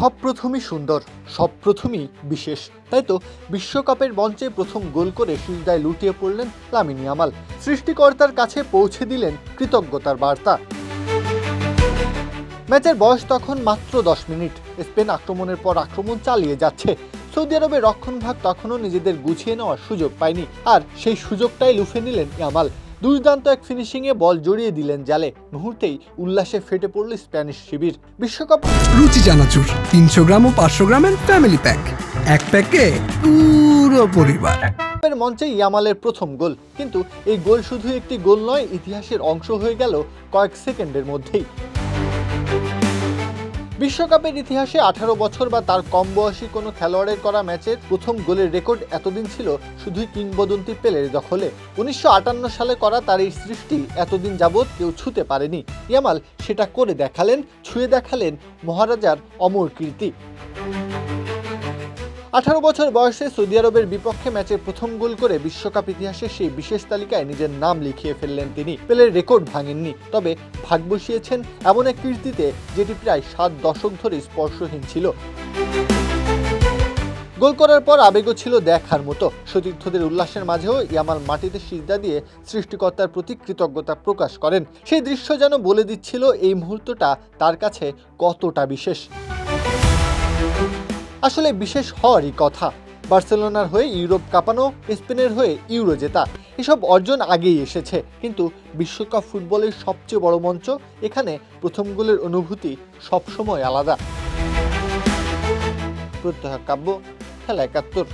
সব প্রথমই সুন্দর, সব প্রথমই বিশেষ। তাই তো বিশ্বকাপের মঞ্চে প্রথম গোল করে সিজদায় লুটিয়ে পড়লেন লামিন ইয়ামাল। সৃষ্টিকর্তার কাছে পৌঁছে দিলেন কৃতজ্ঞতার বার্তা। ম্যাচের বয়স তখন মাত্র 10 মিনিট। স্পেন আক্রমণের পর আক্রমণ চালিয়ে যাচ্ছে। সৌদি আরবের রক্ষণভাগ তখনও নিজেদের গুছিয়ে নেওয়ার সুযোগ পায়নি, আর সেই সুযোগটাই লুফে নিলেন ইয়ামাল। দুর্দান্ত এক ফিনিশিংয়ে বল জড়িয়ে দিলেন জালে। মুহূর্তেই উল্লাসে ফেটে পড়ল স্প্যানিশ শিবির। বিশ্বকাপ রুচি চানাচুর 300 গ্রাম ও 500 গ্রামের ফ্যামিলি প্যাক, এক প্যাকে পুরো পরিবার। মঞ্চে ইয়ামালের প্রথম গোল, কিন্তু এই গোল শুধু একটি গোল নয়, ইতিহাসের অংশ হয়ে গেল কয়েক সেকেন্ডের মধ্যেই। বিশ্বকাপের ইতিহাসে 18 বছর বা তার কম বয়সী কোনো খেলোয়াড়ের করা ম্যাচের প্রথম গোলের রেকর্ড এতদিন ছিল শুধুই কিংবদন্তি পেলের দখলে। 1958 সালে করা তার এই সৃষ্টি এতদিন যাবৎ কেউ ছুঁতে পারেনি। ইয়ামাল সেটা করে দেখালেন, ছুঁয়ে দেখালেন মহারাজার অমর কীর্তি। 18 বছর বয়সে সৌদি আরবের বিপক্ষে ম্যাচের প্রথম গোল করে বিশ্বকাপ ইতিহাসে সেই বিশেষ তালিকায় নিজের নাম লিখিয়ে ফেললেন তিনি। পেলের রেকর্ড ভাঙেননি, তবে ভাগ বসিয়েছেন এমন এক কীর্তিতে যেটি প্রায় 7 দশক ধরে স্পর্শহীন ছিল। গোল করার পর আবেগও ছিল দেখার মতো। সতীর্থদের উল্লাসের মাঝেও ইয়ামাল মাটিতে সিজদা দিয়ে সৃষ্টিকর্তার প্রতি কৃতজ্ঞতা প্রকাশ করেন। সেই দৃশ্য যেন বলে দিচ্ছিল এই মুহূর্তটা তার কাছে কতটা বিশেষ। আসলে বিশেষ হওয়ারই কথা। বার্সেলোনার হয়ে ইউরোপ কাঁপানো, স্পেনের হয়ে ইউরো জেতা, এসব অর্জন আগেই এসেছে, কিন্তু বিশ্বকাপ ফুটবলের সবচেয়ে বড় মঞ্চ, এখানে প্রথম গোলের অনুভূতি সবসময় আলাদা। প্রত্যহ কাব্য, খেলা 71।